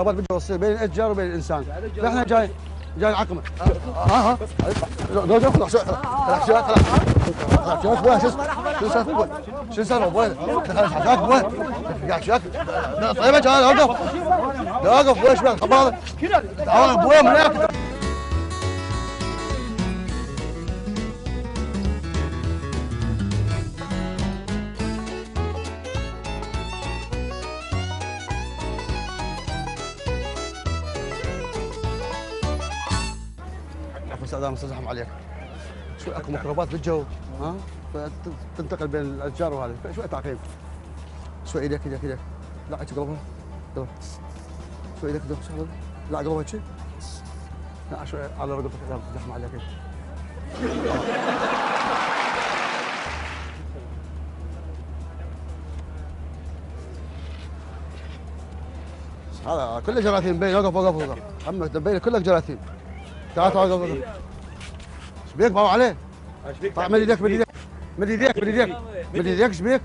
ربط بالتوصيل بين الاشجار وبين الانسان، فاحنا جاي نعقم. شو السالفه ابوي؟ دخلت حكاك ابوي؟ قاعد شاك طيب تعال اوقف اوقف ابوي ايش بك خباطك؟ تعال ابوي من هناك. استاذ مستزحم عليك شوي اكو ميكروبات بالجو ها فتنتقل بين الاشجار وهذا شوي تعقيم شوي ايدك لا قلبها شوي ايدك لا قلبها شيء لا شوي على رقبتك زحم عليك هذا كله جراثيم بين وقف عمك بين كلك جراثيم تعال وقف ايش بيك باو عليه؟ طيب من يديك ايش بيك؟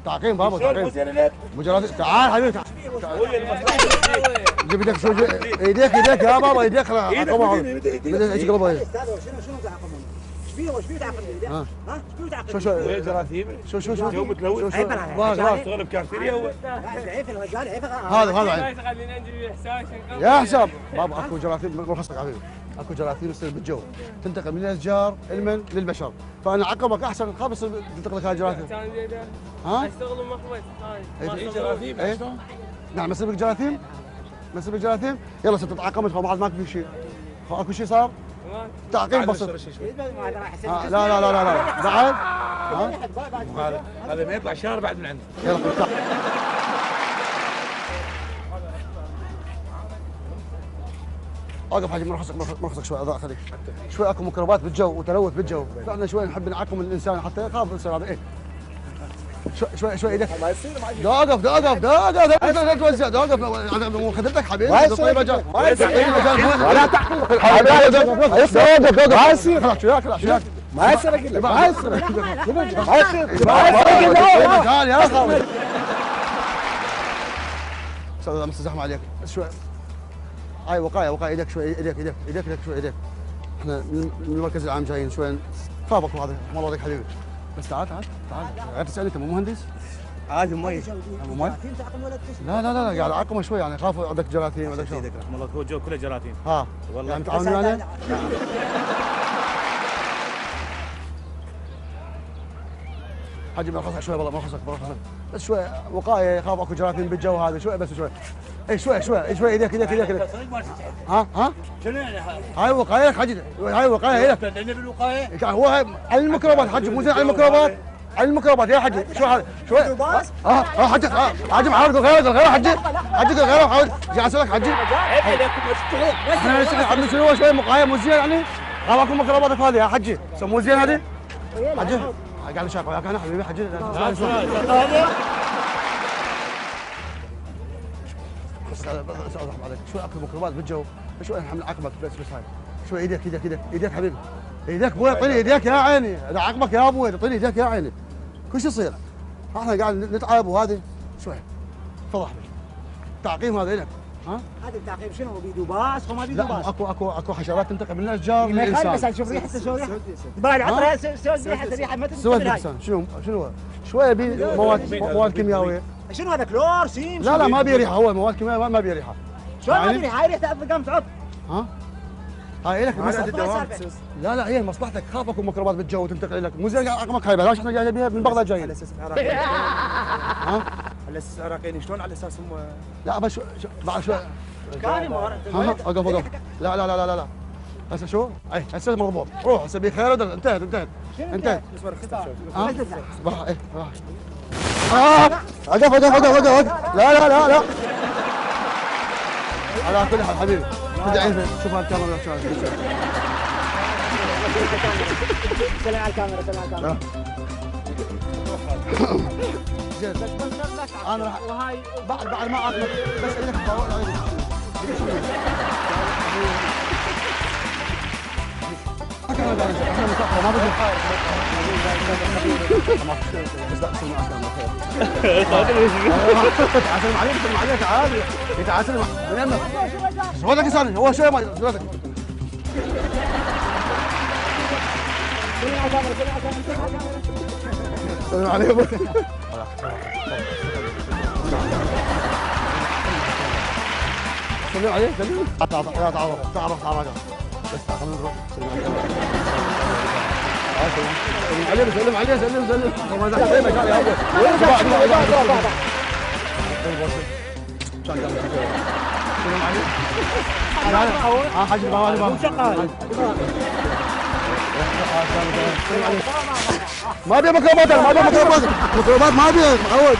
تعقيم بابا تعقيم مجرد تعال حبيبي تعال جيب يدك شو ايديك يا بابا ايديك ايش قلبها ايش فيه تعقيم ها ايش فيه تعقيم شو جراثيم شو جو متلوث شغل بكافتيريا هو هذا يا حساب بابا اكو جراثيم مرخصك حبيبي اكو جراثيم تصير بالجو تنتقل من الاشجار المن للبشر فانا اعقبك احسن خاف يصير تنتقل لك هاي الجراثيم ها اشتغل مخبز هاي جراثيم نعم يصير بك جراثيم يلا ست تعاقمت بعد ماكو في شيء اكو شيء صار تعقيم بسيط لا بعد هذا ما يطلع شهر بعد من عنده يلا اوقف حاجه مرخصك شوي اضاء خليك شوي اكو ميكروبات بالجو وتلوث بالجو فاحنا شوي نحب نعقم الانسان حتى يخاف يصير هذا ايه شوي ايدك اوقف لا توزع اوقف خدمتك حبيبي ما يصير ولا تعقل حبيبي ما يصير خلاص شوياك ما يصير اقول لك ما يصير يا اخي استاذ مستزحم عليك شوي هاي وقايه ايدك شوي ايدك شوي ايدك احنا من المركز العام جايين شوي خافك هذا والله عليك حبيبي بس تعال غير تسالني انت مو مهندس عادي مميز لا قاعد اعقمه شوي يعني خاف عندك جراثيم عندك شو رحم الله هو الجو كله جراثيم ها والله يعني تعاونوا يعني حجي مرخصك شوي والله مرخصك بس شوي وقايه خاف اكو جراثيم بالجو هذا شوي بس شوي اي شوي ايدك ها شنو يعني هاي وقايه حجي هاي وقايه لك بالوقايه هو هاي على الميكروبات حجي مو زين على الميكروبات يا حجي شو هذا شوي حجي معارض غيره حجي غيره حاول جاي اسالك حجي احنا نسال شنو هو شوي وقايه مو زين يعني غاواكم ميكروباتك هذه يا حجي مو زين هذه حجي قاعد نشاق وياك انا حبيبي حجي شوي اكو ميكروبات بالجو شوي احنا نعاقبك بس هاي شوي ايدك حبيبي ايدك بوي اعطيني ايدك يا عيني انا اعاقبك يا ابوي اعطيني ايدك يا عيني كل شيء يصير احنا قاعد نتعب وهذه شوي فضح بك تعقيم هذا لك ها هذا التعقيم شنو بيدو باس وما بيدو باس اكو حشرات تنتقل من الاشجار للانسان بس شوف ريحته سوي ريحه بعد عطرها سوي ريحه ما تنتقل شنو شويه مواد كيميائيه شنو هذا كلور سيم لا ما بيه ريحه هو مواد كيميائيه ما بيه ريحه شلون ما بيه ريحه هاي ريحه قام تعط ها هاي لك لا هي مصلحتك خاف اكو ميكروبات بالجو وتنتقل لك مو زين اعقمك هاي بلاش احنا جايين بيها من بغداد جايين على اساس العراقيين ها على اساس العراقيين شلون على اساس هم لا بس بعد شوي اوقف لا هسه شو؟ اي هسه مضبوط روح هسه بيك خير انتهت وقف لا على كل حال حبيبي تدعي شوف الكاميرا شلون سلام على الكاميرا زين انا راح وهاي بعد ما اعطيك بس لك ما بدي بس لا اسلم معك الله خير. تعال عليك سلم عليك عادي. تعال سلم من يمك. شوفك يسالني هو شوي ما شوفك. سلم عليك. سلم عليه سلم. تعال بس خلينا نروح. سلم عليه سلم عليه سلم ما زال زينك يا ابو. سلم عليه. حاجة ما ما ابي ميكروبات ما ابي ميكروبات ما ابي معود.